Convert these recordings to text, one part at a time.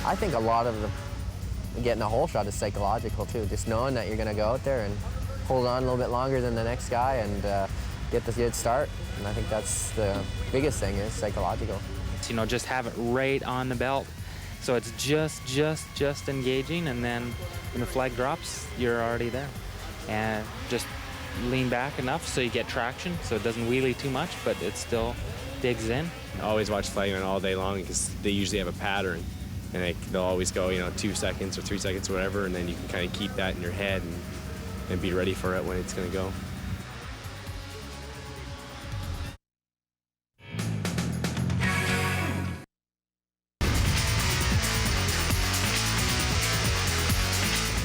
I think a lot of getting a hole shot is psychological too. Just knowing that you're going to go out there and hold on a little bit longer than the next guy and get the good start. And I think that's the biggest thing, is psychological. You know, just have it right on the belt. So it's just engaging, and then when the flag drops, you're already there. And just lean back enough so you get traction, so it doesn't wheelie too much, but it still digs in. I always watch flagmen all day long because they usually have a pattern, and they'll always go, you know, 2 seconds or 3 seconds or whatever, and then you can kind of keep that in your head and be ready for it when it's going to go.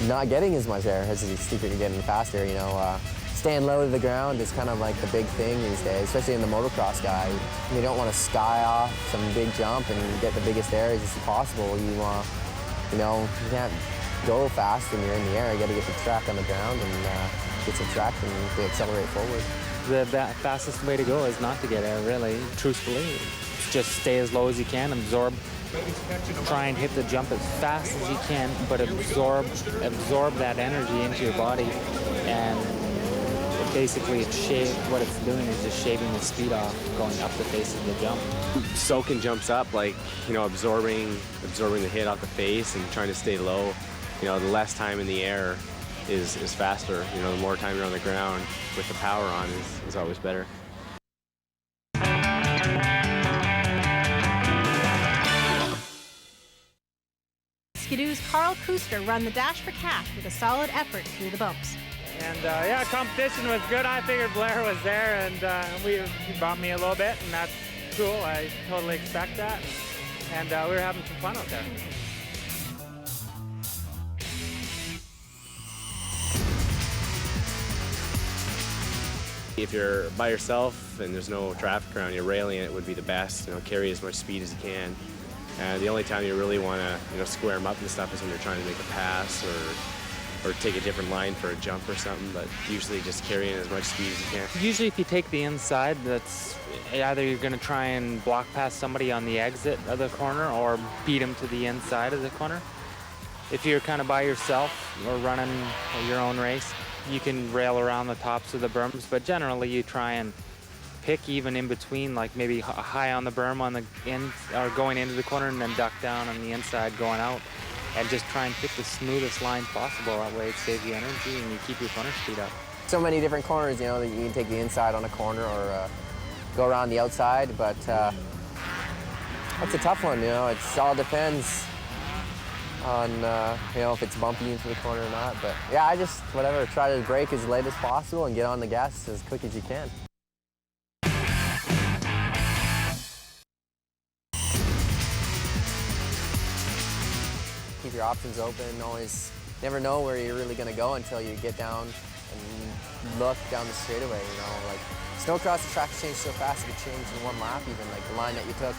Not getting as much air is the secret to getting faster, you know. Staying low to the ground is kind of like the big thing these days, especially in the motocross guy. You don't want to sky off some big jump and get the biggest air as possible. You you can't go fast when you're in the air. You got to get the track on the ground and get some traction to accelerate forward. The fastest way to go is not to get air, really, truthfully. Just stay as low as you can, absorb. Try and hit the jump as fast as you can, but absorb that energy into your body, and basically what it's doing is just shaving the speed off going up the face of the jump. Soaking jumps up, like, you know, absorbing the hit off the face and trying to stay low. You know, the less time in the air is faster. You know, the more time you're on the ground with the power on is always better. Skidoo's Carl Kuster run the dash for cash with a solid effort through the bumps. And yeah, competition was good. I figured Blair was there, and he bumped me a little bit, and that's cool. I totally expect that. And we were having some fun out there. If you're by yourself and there's no traffic around you, railing it would be the best. You know, carry as much speed as you can. The only time you really want to, you know, square them up and stuff is when you're trying to make a pass or take a different line for a jump or something, but usually just carrying as much speed as you can. Usually if you take the inside, that's either you're going to try and block past somebody on the exit of the corner or beat them to the inside of the corner. If you're kind of by yourself or running your own race, you can rail around the tops of the berms, but generally you try and pick even in between, like maybe high on the berm on the end or going into the corner, and then duck down on the inside going out, and just try and pick the smoothest line possible. That way it saves you energy and you keep your corner speed up. So many different corners, you know, that you can take the inside on a corner or go around the outside, but that's a tough one, you know. It all depends on you know, if it's bumpy into the corner or not. But yeah, I just try to brake as late as possible and get on the gas as quick as you can. Keep your options open. Always never know where you're really going to go until you get down and look down the straightaway. You know, like snowcross, the track changes so fast it could change in one lap. Even like the line that you took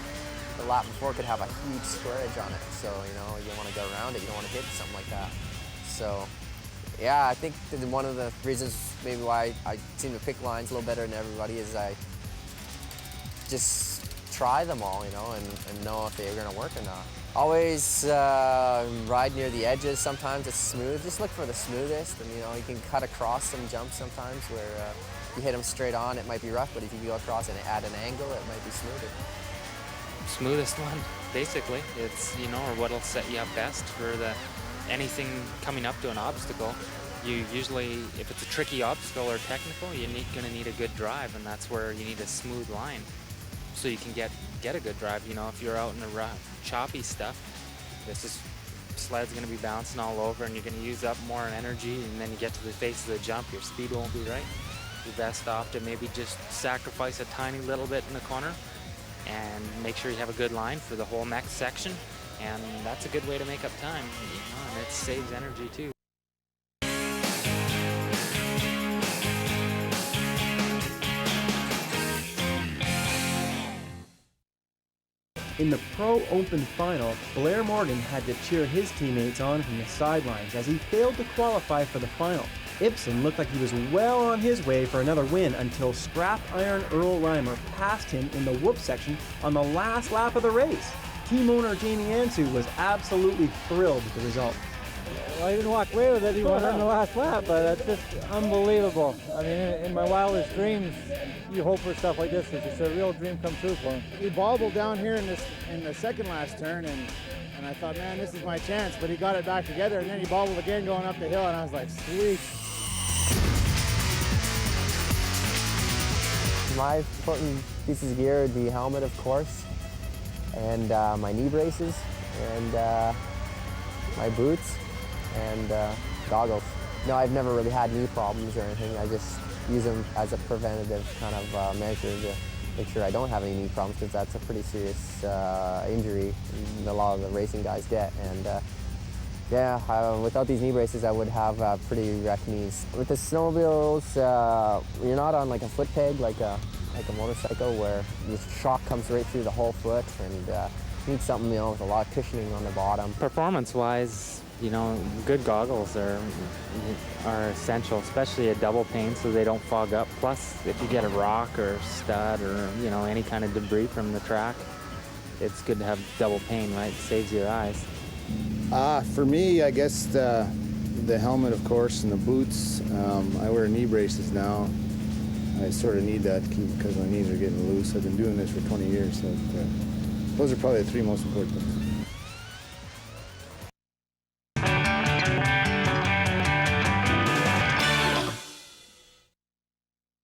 the lap before could have a huge square edge on it. So you know, you don't want to go around it. You don't want to hit something like that. So yeah, I think that one of the reasons maybe why I seem to pick lines a little better than everybody is I just try them all, you know, and know if they're going to work or not. Always ride near the edges. Sometimes it's smooth. Just look for the smoothest, and you know, you can cut across some jumps sometimes where you hit them straight on, it might be rough, but if you go across and at an angle, it might be smoother. Smoothest one, basically. It's, you know, or what'll set you up best for anything coming up to an obstacle. You usually, if it's a tricky obstacle or technical, you're going to need a good drive, and that's where you need a smooth line so you can get a good drive. You know, if you're out in the rough, choppy stuff, sled's going to be bouncing all over, and you're going to use up more energy, and then you get to the face of the jump, your speed won't be right. You're best off to maybe just sacrifice a tiny little bit in the corner and make sure you have a good line for the whole next section, and that's a good way to make up time, you know, and it saves energy too. In the Pro Open final, Blair Morgan had to cheer his teammates on from the sidelines as he failed to qualify for the final. Ibsen looked like he was well on his way for another win until Scrap Iron Earl Reimer passed him in the whoop section on the last lap of the race. team owner Jamie Ansu was absolutely thrilled with the result. Well, he didn't walk away with it. He won in the last lap, but that's just unbelievable. I mean, in my wildest dreams, you hope for stuff like this. It's just a real dream come true for him. He bobbled down here in the second last turn, and I thought, man, this is my chance. But he got it back together, and then he bobbled again going up the hill, and I was like, sweet. My important pieces of gear would be helmet, of course, and my knee braces, and my boots, and goggles. No, I've never really had knee problems or anything. I just use them as a preventative kind of measure to make sure I don't have any knee problems, because that's a pretty serious injury a lot of the racing guys get. And yeah, without these knee braces, I would have pretty wrecked knees. With the snowmobiles, you're not on like a foot peg like a motorcycle where the shock comes right through the whole foot, and you need something, you know, with a lot of cushioning on the bottom. Performance-wise, you know, good goggles are essential, especially a double pane so they don't fog up. Plus, if you get a rock or stud or, you know, any kind of debris from the track, it's good to have double pane, right? It saves your eyes. For me, I guess the helmet, of course, and the boots. I wear knee braces now. I sort of need that because my knees are getting loose. I've been doing this for 20 years, so those are probably the three most important things.